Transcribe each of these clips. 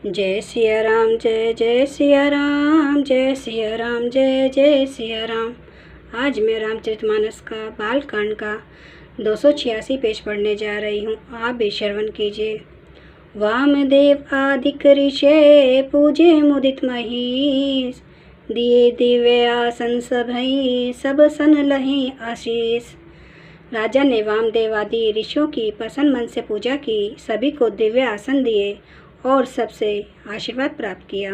जय सिया राम, जय जय सिया राम, जय सिया राम, जय जय सिया राम। आज मैं रामचरितमानस का बालकांड का 286 पेज पढ़ने जा रही हूँ। आप भी श्रवण कीजिए। वामदेव आदिक ऋषे पूजे मुदित महीस, दिए दिव्य आसन सभई सब सन लही आशीष। राजा ने वामदेव आदि ऋषियों की प्रसन्न मन से पूजा की, सभी को दिव्य आसन दिए और सबसे आशीर्वाद प्राप्त किया।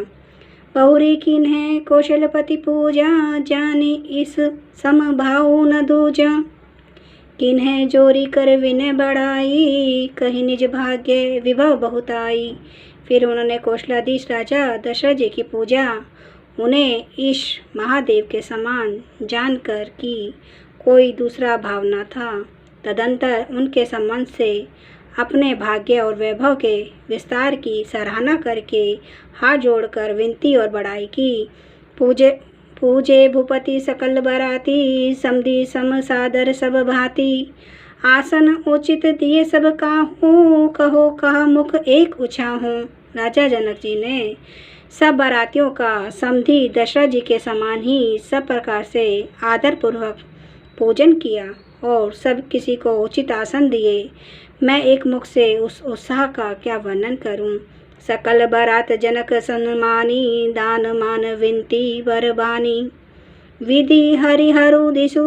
बहुरी किन्हें कौशलपति पूजा, जानी इस समभाव न दूजा। किन्हें जोरी कर विनय बढ़ाई, कहीं निज भाग्य विभव बहुत आई। फिर उन्होंने कौशलाधीश राजा दशरथ जी की पूजा, उन्हें ईश महादेव के समान जानकर कि कोई दूसरा भाव न था। तदंतर उनके संबंध से अपने भाग्य और वैभव के विस्तार की सराहना करके हाथ जोड़कर विनती और बड़ाई की। पूजे भूपति सकल बराती, समधी सम सादर सब भांति। आसन उचित दिए सब काहू, कहो कहा मुख एक उछाहूँ। राजा जनक जी ने सब बारातियों का समधी दशरथ जी के समान ही सब प्रकार से आदर पूर्वक पूजन किया और सब किसी को उचित आसन दिए। मैं एक मुख से उस उत्साह का क्या वर्णन करूं। सकल बारात जनक सन्मानी, दान मान विनती बरबानी। विधि हरिहरु दिशु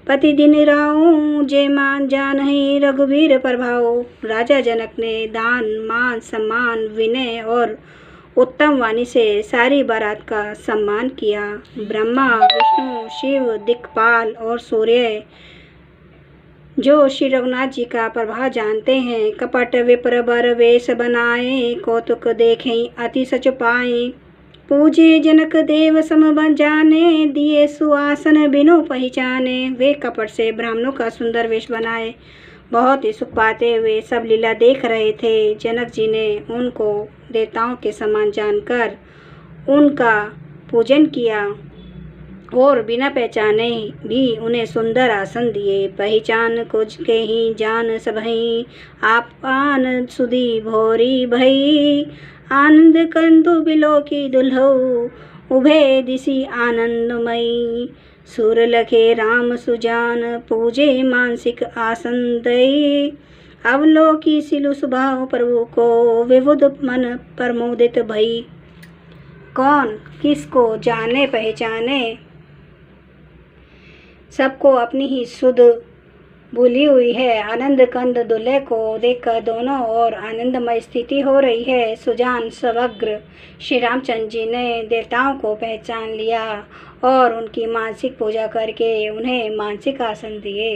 पति दिन राऊ, जे मान जान ही रघुवीर प्रभाव। राजा जनक ने दान मान सम्मान विनय और उत्तम वाणी से सारी बारात का सम्मान किया। ब्रह्मा विष्णु शिव दिक्पाल और सूर्य जो श्री रघुनाथ जी का प्रभाव जानते हैं, कपट विप्र बर वेश बनाए, कौतुक देखें अति सच पाए। पूजे जनक देव सम बन जाने, दिए सुआसन बिनु पहचाने। वे कपट से ब्राह्मणों का सुंदर वेश बनाए, बहुत ही सुख पाते हुए सब लीला देख रहे थे। जनक जी ने उनको देवताओं के समान जानकर उनका पूजन किया और बिना पहचाने भी उन्हें सुंदर आसन दिए। पहचान कुछ के ही जान सबही, आप आनंद सुधी भोरी भई। आनंद कंदु बिलो की दुल्हऊ, उभे दिशि आनंदमयी। सुर लखे राम सुजान, पूजे मानसिक आसन दई। अवलोकी सिलु स्वभाव प्रभु को, विबुध मन प्रमोदित भई। कौन किसको जाने पहचाने, सबको अपनी ही सुध भूली हुई है। आनंद कंद दुल्हे को देखकर दोनों ओर आनंदमय स्थिति हो रही है। सुजान समग्र श्री रामचंद्र जी ने देवताओं को पहचान लिया और उनकी मानसिक पूजा करके उन्हें मानसिक आसन दिए।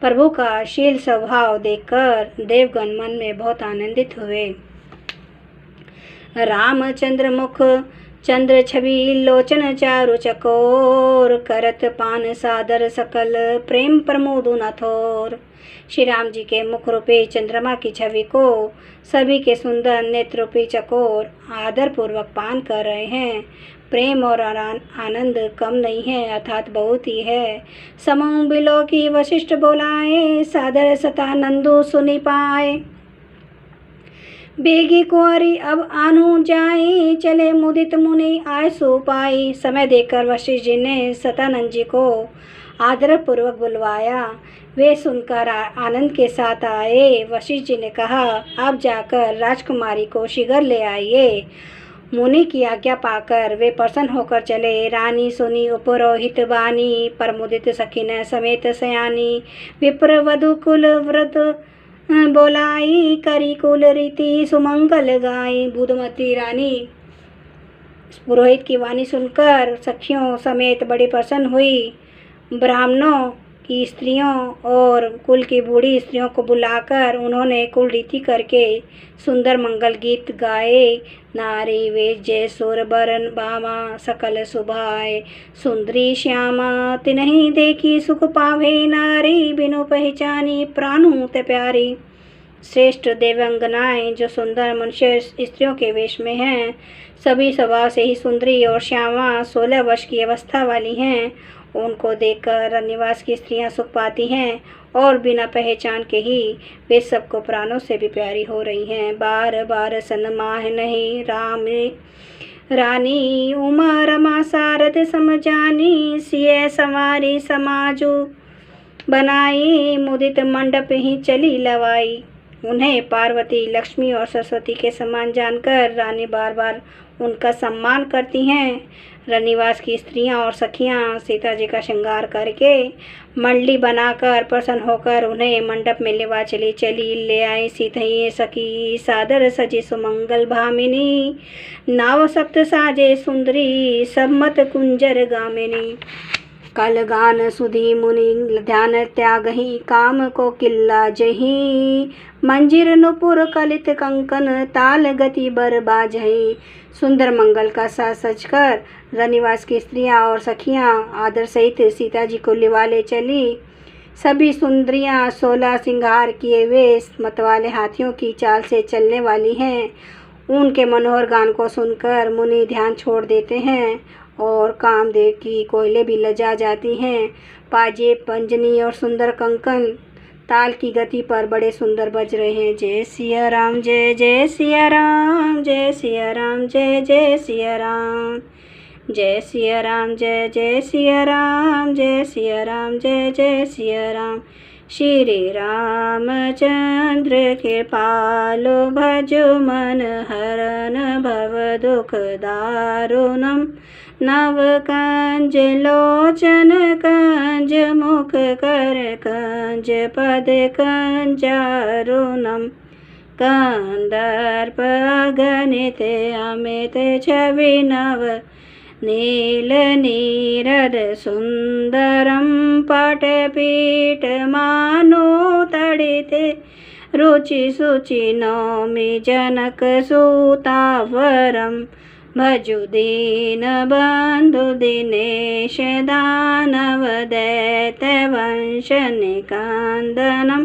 प्रभु का शील स्वभाव देखकर देवगण मन में बहुत आनंदित हुए। रामचंद्र मुख चंद्र छवि लोचन चारु चकोर, करत पान सादर सकल प्रेम प्रमोदु न थोर। श्री राम जी के मुख रूपी चंद्रमा की छवि को सभी के सुंदर नेत्र रूपी चकोर आदर पूर्वक पान कर रहे हैं। प्रेम और आनंद कम नहीं है, अर्थात बहुत ही है। समूह बिलो की वशिष्ठ बोलाए, सादर सतानंदु सुनि पाए। बेगी कुंवारी अब आनु जाई, चले मुदित मुनि आय सो पाई। समय देखकर वशिष्ठ जी ने सतानंद जी को आदर पूर्वक बुलवाया। वे सुनकर आनंद के साथ आए। वशिष्ठ जी ने कहा, अब जाकर राजकुमारी को शीघ्र ले आइए। मुनि की आज्ञा पाकर वे प्रसन्न होकर चले। रानी सुनी उपरोहित बानी, प्रमुदित सखीन समेत सयानी। विप्र वधु कुल व्रत बोलाई, करी कुल रीति सुमंगल गाई। बुधमती रानी पुरोहित की वाणी सुनकर सखियों समेत बड़ी प्रसन्न हुई। ब्राह्मणों की स्त्रियों और कुल की बूढ़ी स्त्रियों को बुलाकर उन्होंने कुल रीति करके सुंदर मंगल गीत गाए। नारी वेश जय सुर बरन बामा, सकल सुभाए सुंदरी श्यामा। तिन्हि देखी सुख पावे नारी, बिनु पहचानी प्राणु ते प्यारी। श्रेष्ठ देवंगनाएं जो सुंदर मनुष्य स्त्रियों के वेश में हैं, सभी स्वभाव से ही सुंदरी और श्यामा 16 वर्ष की अवस्था वाली हैं। उनको देखकर रनिवास की स्त्रियां सुख पाती हैं और बिना पहचान के ही वे सबको प्राणों से भी प्यारी हो रही हैं। बार बार सनमाह नहीं राम रानी उमा रमा शारद समझानी, सिय सवारी समाजू बनाई, मुदित मंडप ही चली लवाई। उन्हें पार्वती, लक्ष्मी और सरस्वती के समान जानकर रानी बार बार उनका सम्मान करती हैं। रनिवास की स्त्रियां और सखियां सीता जी का श्रृंगार करके मंडली बनाकर प्रसन्न होकर उन्हें मंडप में लेवा चली ले आई। सीतई सखी सादर सजी सुमंगल भामिनी, नाव सप्त साजे सुंदरी, सब मत कुंजर गामिनी। कल गान सुधी मुनि ध्यान त्याग ही, काम को किल्ला जही, मंजिर नुपुर कलित कंकन, ताल गति बर बाजही। सुंदर मंगल का साज सजकर रनिवास की स्त्रियां और सखियां आदर सहित सीता जी को लिवाले चली। सभी सुंदरियां 16 सिंगार किए वेश मतवाले हाथियों की चाल से चलने वाली हैं। उनके मनोहर गान को सुनकर मुनि ध्यान छोड़ देते हैं और कामदेव की कोयले भी लजा जाती हैं। पाजे, पंजनी और सुंदर कंकन ताल की गति पर बड़े सुंदर बज रहे हैं। जय सिया राम, जय जय सिया राम, जय सिया राम, जय जय सिया राम, जय सिया राम, जय जय सिया राम, जय सिया राम, जय जय सिया राम। श्री रामचंद्र कृपालो भजो मन हरन भव दुख दारुणम, नव कंज लोचन कंज मुख कर कंज पद कंजारुणम, कंदर्प अगणित अमित छवि नव, नील नीरद सुंदरम पटपीठ मानो तड़िते, रुचि सुचि नौमि जनक सूतावरम, भजु दीन बंधु दिनेश दानव दैत्य वंश निकंदनम,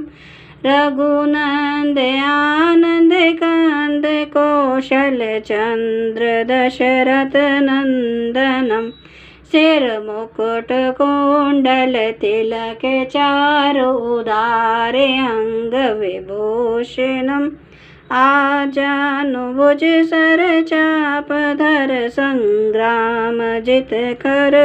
रघुनंद आनंद कंद कौशल चंद्र दशरथ नंदनम, सिर मुकुट कुंडल तिलक चारु उदारे अंग विभूषणम, आजानुभुज सर चाप धर संग्राम जित कर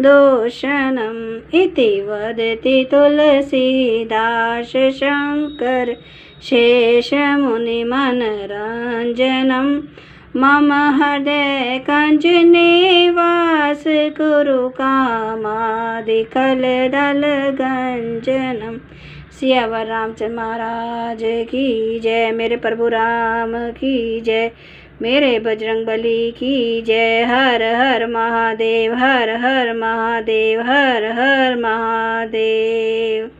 दूषणम, इति वदति तुलसीदास शंकर शेष मुनि मनरंजनम, मम हृदय कंज निवास कुरु कामादिकल दल गंजनम। सियावर रामचंद्र महाराज की जय, मेरे प्रभु राम की जय, मेरे बजरंग बली की जय। हर हर महादेव, हर हर महादेव, हर हर महादेव।